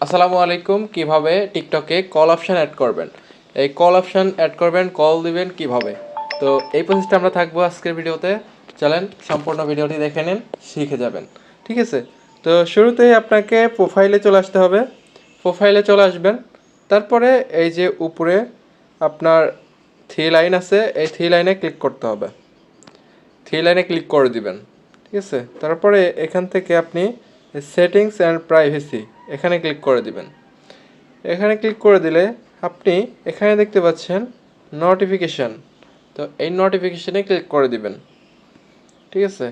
আসসালামু আলাইকুম। কিভাবে টিকটকে কল অপশন অ্যাড করবেন, এই কল অপশন অ্যাড করবেন, কল দিবেন কিভাবে। তো এই প্রসেসটা আমরা থাকবো আজকের ভিডিওতে। চলেন সম্পূর্ণ ভিডিওটি দেখে নিন, শিখে যাবেন। ঠিক আছে, তো শুরুতেই আপনাকে প্রোফাইলে চলে আসতে হবে। প্রোফাইলে চলে আসবেন, তারপরে এই যে উপরে আপনার থ্রি লাইন আছে, এই থ্রি লাইনে ক্লিক করতে হবে। থ্রি লাইনে ক্লিক করে দিবেন। ঠিক আছে, তারপরে এখান থেকে আপনি সেটিংস অ্যান্ড প্রাইভেসি এখানে ক্লিক করে দিবেন। এখানে ক্লিক করে দিলে আপনি এখানে দেখতে পাচ্ছেন নোটিফিকেশান, তো এই নোটিফিকেশানে ক্লিক করে দিবেন। ঠিক আছে,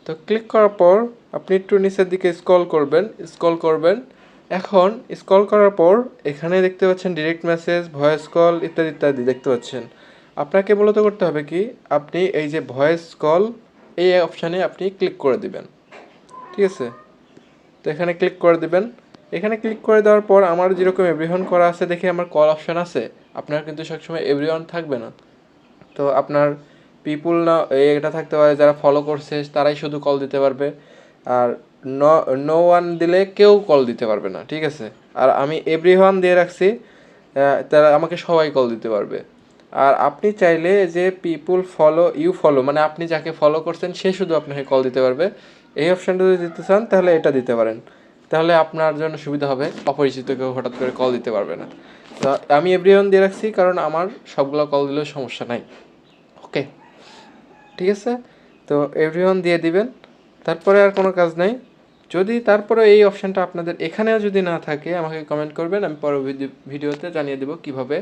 তো ক্লিক করার পর আপনি একটু নিচের দিকে স্ক্রল করবেন। এখন স্ক্রল করার পর এখানে দেখতে পাচ্ছেন ডিরেক্ট মেসেজ, ভয়েস কল ইত্যাদি ইত্যাদি দেখতে পাচ্ছেন। আপনাকে মূলত করতে হবে কি, আপনি এই যে ভয়েস কল এই অপশানে আপনি ক্লিক করে দিবেন। ঠিক আছে, তো এখানে ক্লিক করে দিবেন। এখানে ক্লিক করে দেওয়ার পর আমার যেরকম এভরিওয়ান করা আছে দেখে আমার কল অপশান আছে, আপনার কিন্তু সবসময় এভরিওয়ান থাকবে না। তো আপনার পিপুল না এটা থাকতে পারে, যারা ফলো করছে তারাই শুধু কল দিতে পারবে, আর নো ওয়ান দিলে কেউ কল দিতে পারবে না। ঠিক আছে, আর আমি এভরিওয়ান দিয়ে রাখছি, তারা আমাকে সবাই কল দিতে পারবে। আর আপনি চাইলে যে পিপুল ফলো মানে আপনি যাকে ফলো করছেন সে শুধু আপনাকে কল দিতে পারবে, এই অপশানটা যদি দিতে চান তাহলে এটা দিতে পারেন। তাহলে আপনার জন্য সুবিধা হবে, অপরিচিত কেউ হঠাৎ করে কল দিতে পারবে না। তো আমি এভরিওয়ান দিয়ে রাখছি, কারণ আমার সবগুলো কল দিলেও সমস্যা নাই। ওকে, ঠিক আছে, তো এভরিওয়ান দিয়ে দিবেন। তারপরে আর কোনো কাজ নাই। যদি তারপরে এই অপশানটা আপনাদের এখানেও যদি না থাকে আমাকে কমেন্ট করবেন, আমি পরবর্তী ভিডিওতে জানিয়ে দেবো কীভাবে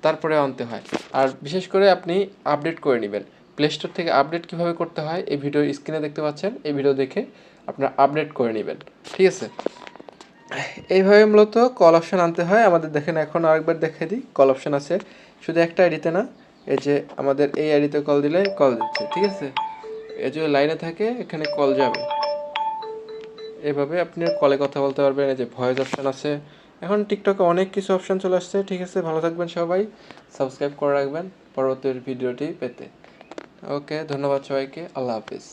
তারপরে আনতে হয়। আর বিশেষ করে আপনি আপডেট করে নেবেন, প্লে স্টোর থেকে আপডেট কীভাবে করতে হয় এই ভিডিওর স্ক্রিনে দেখতে পাচ্ছেন, এই ভিডিও দেখে আপনারা আপডেট করে নেবেন। ঠিক আছে, এইভাবে মূলত কল অপশান আনতে হয় আমাদের। দেখেন এখন আরেকবার দেখে দিই, কল অপশান আছে শুধু একটা আইডিতে না, এই যে আমাদের এই আইডিতে কল দিলে কল দিচ্ছে। ঠিক আছে, এই যে লাইনে থাকে এখানে কল যাবে, এভাবে আপনি কলে কথা বলতে পারবেন। এই যে ভয়েস অপশান আছে, এখন টিকটকে অনেক কিছু অপশান চলে আসছে। ঠিক আছে, ভালো থাকবেন সবাই, সাবস্ক্রাইব করে রাখবেন পরবর্তী ভিডিওটি পেতে। ওকে, ধন্যবাদ সবাইকে, আল্লাহ হাফিজ।